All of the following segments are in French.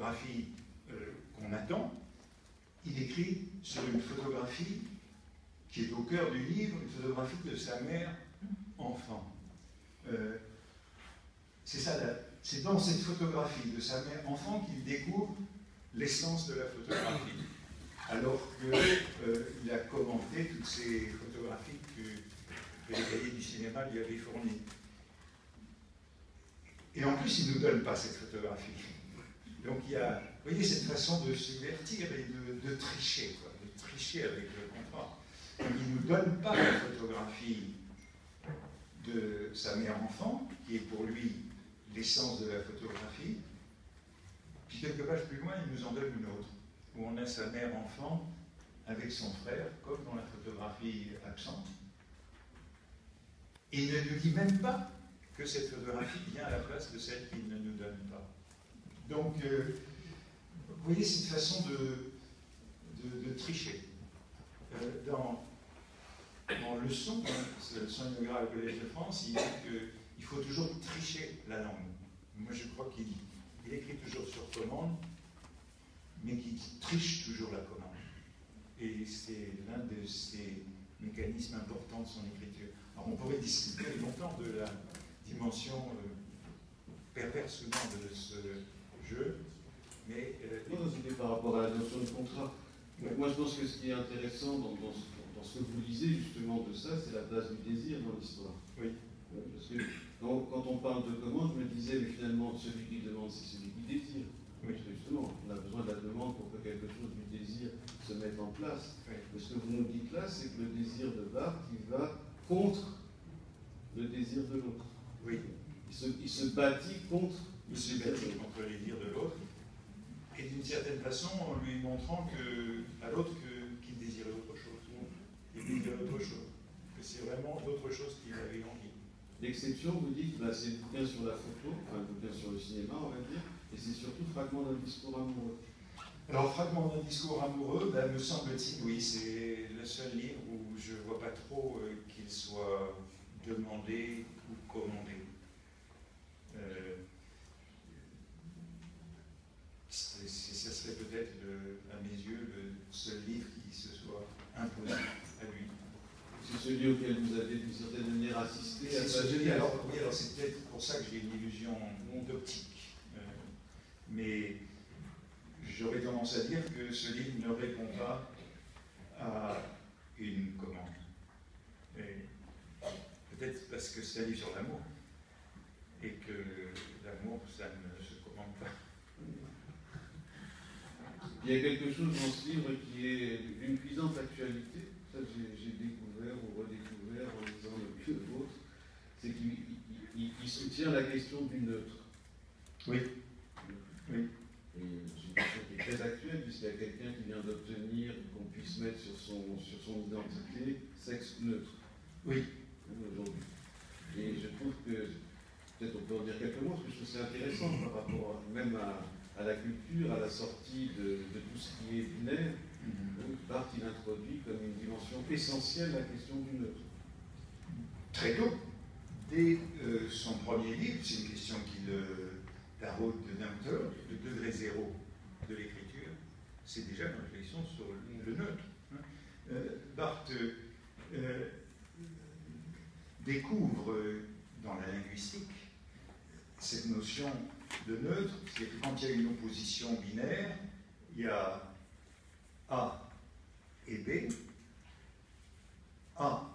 photographie qu'on attend, il écrit sur une photographie qui est au cœur du livre, une photographie de sa mère enfant. C'est ça, c'est dans cette photographie de sa mère enfant qu'il découvre l'essence de la photographie, alors qu'il a commenté toutes ces photographies que les cahiers du cinéma lui avaient fournies. Et en plus, il ne nous donne pas cette photographie. Donc il y a, vous voyez, cette façon de subvertir et de tricher, quoi, de tricher avec le contrat. Donc il ne nous donne pas la photographie de sa mère enfant, qui est pour lui l'essence de la photographie. Puis quelques pages plus loin, il nous en donne une autre, où on a sa mère enfant avec son frère, comme dans la photographie absente. Et il ne nous dit même pas que cette photographie vient à la place de celle qu'il ne nous donne pas. Donc, vous voyez cette façon de tricher. Dans Leçon, son inaugural au Collège de France, il dit qu'il faut toujours tricher la langue. Moi, je crois qu'il écrit toujours sur commande, mais qu'il triche toujours la commande. Et c'est l'un de ces mécanismes importants de son écriture. Alors, on pourrait discuter longtemps de la dimension perverse ou non de ce jeu, mais... C'était par rapport à la notion de contrat. Moi, je pense que ce qui est intéressant dans ce que vous lisez justement de ça, c'est la place du désir dans l'histoire. Oui. Parce que quand on parle de commande, je me disais, mais finalement, celui qui demande, c'est celui qui désire. Oui. Parce que justement, on a besoin de la demande pour que quelque chose du désir se mette en place. Oui. Mais ce que vous nous dites là, c'est que le désir de Barthes, il va contre le désir de l'autre. Oui. Il se bâtit contre les dires de l'autre, et d'une certaine façon en lui montrant à l'autre qu'il désirait autre chose. Il désirait autre chose. Que c'est vraiment autre chose qu'il avait envie. L'exception, vous dites, bah, c'est le bouquin sur la photo, enfin le bouquin sur le cinéma, on va dire, et c'est surtout Fragment d'un discours amoureux. Alors, Fragment d'un discours amoureux, ben, me semble-t-il, oui, c'est le seul livre où je ne vois pas trop qu'il soit demandé ou commandé. Ça serait peut-être, à mes yeux, le seul livre qui se soit imposé à lui. C'est celui auquel vous avez d'une certaine manière assisté à oui, alors c'est peut-être pour ça que j'ai une illusion d'optique. Mais j'aurais tendance à dire que ce livre ne répond pas à une commande. Peut-être parce que c'est un livre sur l'amour. Et que l'amour, ça ne se commande pas. Il y a quelque chose dans ce livre qui est d'une cuisante actualité. Ça, j'ai découvert ou redécouvert en lisant le vieux vôtre. C'est qu'il soutient la question du neutre. Oui. Oui. Et c'est une question qui est très actuelle, puisqu'il y a quelqu'un qui vient d'obtenir qu'on puisse mettre sur son identité sexe neutre. Oui. Aujourd'hui. Et je trouve que, peut-être on peut en dire quelques mots, parce que je trouve que c'est intéressant par rapport même à la culture, à la sortie de tout ce qui est binaire. Barthes, il introduit comme une dimension essentielle la question du neutre. Très tôt, dès son premier livre, c'est une question qu'il taraude d'un auteur, le degré zéro de l'écriture, c'est déjà une réflexion sur le neutre. Barthes découvre dans la linguistique cette notion de neutre, c'est que quand il y a une opposition binaire, il y a A et B, A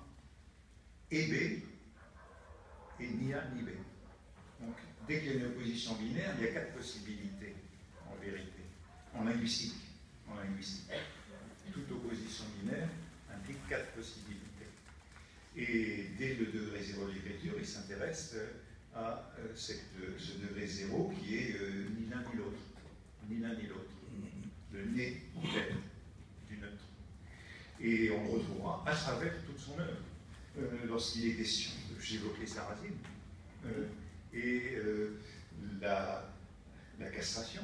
et B, et ni A ni B. Donc, dès qu'il y a une opposition binaire, il y a 4 possibilités, en vérité, en linguistique. Toute opposition binaire implique 4 possibilités. Et dès le degré zéro de l'écriture, il s'intéresse à ce degré zéro qui est ni l'un ni l'autre. Ni l'un ni l'autre. Le né du neutre. Et on le retrouvera à travers toute son œuvre. Lorsqu'il est question, j'évoquais Sarrazine, et la castration.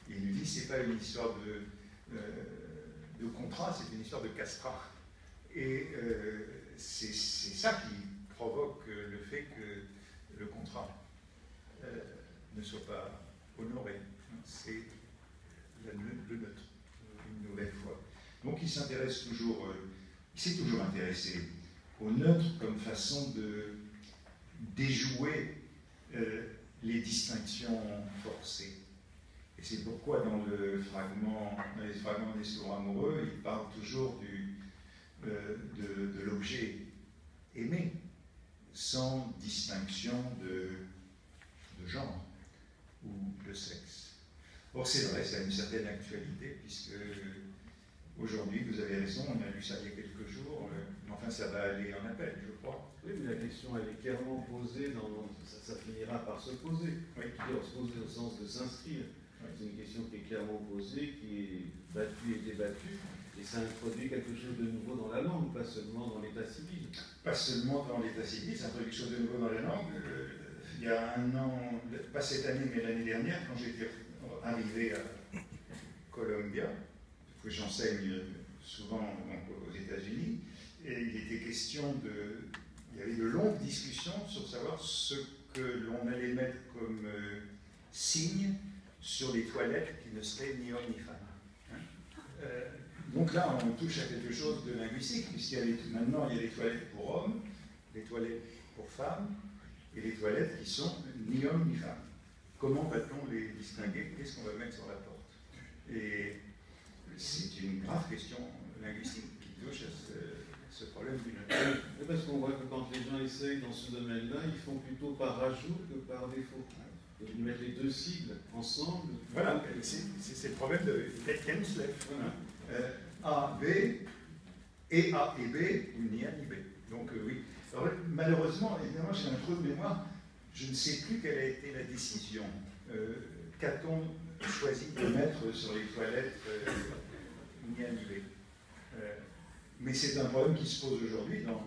Il nous dit c'est pas une histoire de contrat, c'est une histoire de castrat. Et c'est ça qui provoque le fait que le contrat ne soit pas honoré. C'est le neutre, une nouvelle fois. Donc il s'intéresse toujours, il s'est toujours intéressé au neutre comme façon de déjouer les distinctions forcées. Et c'est pourquoi dans les fragments des sourds amoureux, il parle toujours de l'objet aimé, sans distinction de genre ou de sexe. Or c'est vrai, ça a une certaine actualité, puisque aujourd'hui, vous avez raison, on a lu ça il y a quelques jours, mais enfin ça va aller en appel, je crois. Oui, mais la question elle est clairement posée, ça finira par se poser, oui. Se poser au sens de s'inscrire. Oui. C'est une question qui est clairement posée, qui est battue et débattue, et ça introduit quelque chose de nouveau dans la langue, pas seulement dans l'état civil. Pas seulement dans l'état civil, ça introduit quelque chose de nouveau dans la langue. Il y a un an, pas cette année, mais l'année dernière, quand j'étais arrivé à Columbia, que j'enseigne souvent aux États-Unis, et il était question il y avait de longues discussions sur savoir ce que l'on allait mettre comme signe sur les toilettes qui ne seraient ni homme ni femme. Donc là, on touche à quelque chose de linguistique, maintenant il y a les toilettes pour hommes, les toilettes pour femmes, et les toilettes qui sont ni homme ni femme. Comment va-t-on les distinguer? Qu'est-ce qu'on va mettre sur la porte? Et c'est une grave question linguistique qui touche à ce problème du neutre. Parce qu'on voit que quand les gens essayent dans ce domaine-là, ils font plutôt par rajout que par défaut. Donc ils mettent les deux sigles ensemble. Voilà, c'est le problème de Kenslev. A, B, et A et B, ni A ni B. Donc oui. Alors, malheureusement, évidemment, j'ai un trou de mémoire, je ne sais plus quelle a été la décision. Qu'a-t-on choisi de mettre sur les toilettes ni A ni B? Mais c'est un problème qui se pose aujourd'hui dans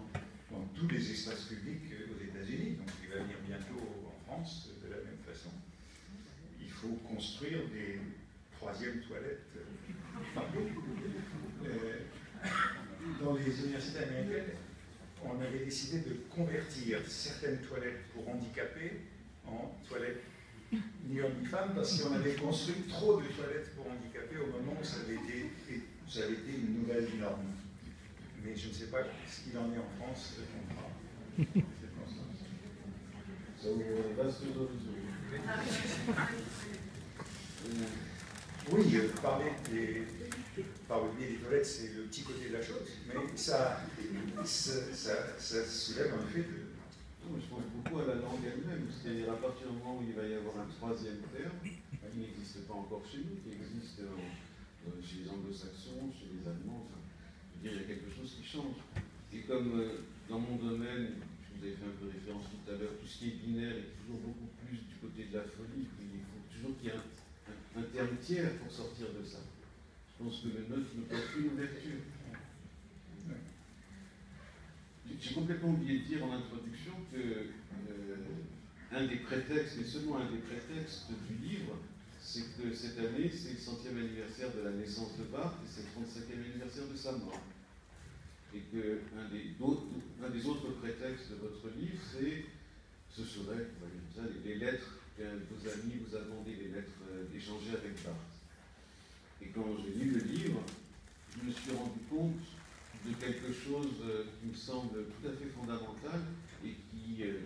tous les espaces publics aux États-Unis, donc il va venir bientôt en France de la même façon. Il faut construire des troisièmes toilettes. Dans les universités américaines, on avait décidé de convertir certaines toilettes pour handicapés en toilettes ni hommes ni femmes, parce qu'on avait construit trop de toilettes pour handicapés au moment où ça avait été une nouvelle norme. Mais je ne sais pas ce qu'il en est en France. Oui, parler par le biais des toilettes, c'est le petit côté de la chose, mais ça soulève un fait de... Je pense beaucoup à la langue elle-même, c'est-à-dire à partir du moment où il va y avoir un troisième terme, qui n'existe pas encore chez nous, qui existe chez les anglo-saxons, chez les allemands, enfin, je veux dire, il y a quelque chose qui change. Et comme dans mon domaine, je vous avais fait un peu référence tout à l'heure, tout ce qui est binaire est toujours beaucoup plus du côté de la folie, il faut toujours qu'il y ait un terme tiers pour sortir de ça. Je pense que le neutre ne peut plus une ouverture. J'ai complètement oublié de dire en introduction que un des prétextes, et seulement un des prétextes du livre, c'est que cette année, c'est le 100e anniversaire de la naissance de Barthes et c'est le 35e anniversaire de sa mort. Et qu'un des autres prétextes de votre livre, ce serait, les lettres que vos amis vous ont demandé, les lettres échangées avec Barthes. Et quand j'ai lu le livre, je me suis rendu compte de quelque chose qui me semble tout à fait fondamental et qui est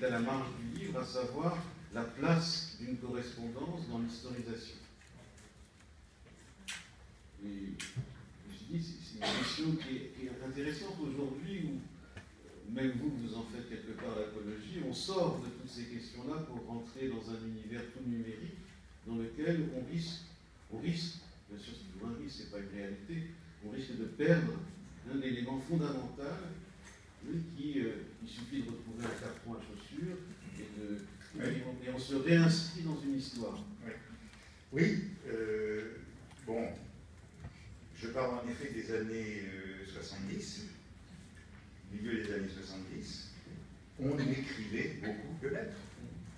à la marge du livre, à savoir la place d'une correspondance dans l'historisation. Et je me suis dit, c'est une question qui est intéressante aujourd'hui, où même vous en faites quelque part l'apologie, on sort de toutes ces questions-là pour rentrer dans un univers tout numérique dans lequel on risque, bien sûr c'est toujours un risque, c'est pas une réalité, on risque de perdre un élément fondamental qui, il suffit de retrouver un carton à chaussures et on se réinscrit dans une histoire. Oui, bon, je parle en effet des années 70, milieu des années 70, on écrivait beaucoup de lettres.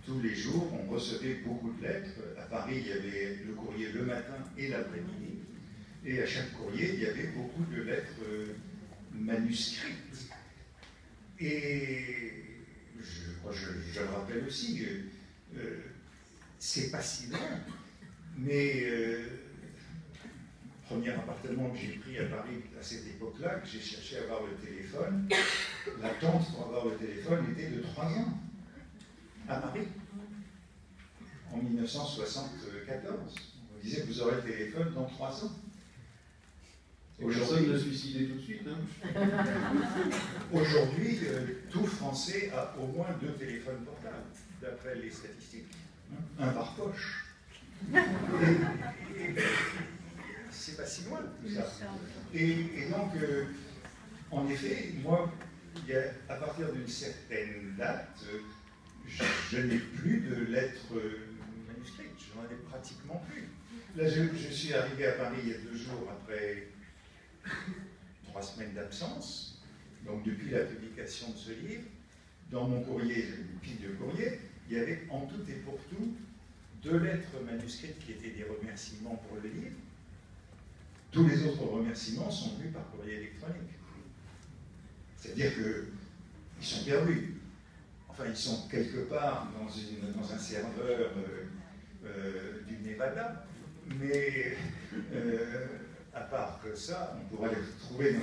Tous les jours, on recevait beaucoup de lettres. À Paris, il y avait le courrier le matin et l'après-midi. Et à chaque courrier, il y avait beaucoup de lettres manuscrites. Et je le rappelle aussi, c'est pas si loin. Mais premier appartement que j'ai pris à Paris à cette époque-là, que j'ai cherché à avoir le téléphone, l'attente pour avoir le téléphone était de 3 ans à Paris, en 1974. On disait que vous aurez le téléphone dans 3 ans. Personne ne suicidé tout de suite. Hein. Aujourd'hui, tout Français a au moins 2 téléphones portables, d'après les statistiques. Un par poche. Et c'est pas si loin tout ça. Et donc, en effet, moi, à partir d'une certaine date, je n'ai plus de lettres manuscrites. Je n'en ai pratiquement plus. Là, je suis arrivé à Paris il y a 2 jours après 3 semaines d'absence, donc depuis la publication de ce livre. Dans mon courrier, j'avais une pile de courrier, il y avait en tout et pour tout 2 lettres manuscrites qui étaient des remerciements pour le livre. Tous les autres remerciements sont venus par courrier électronique. C'est-à-dire qu'ils sont perdus. Enfin, ils sont quelque part dans un serveur du Nevada, mais à part que ça, on pourra les retrouver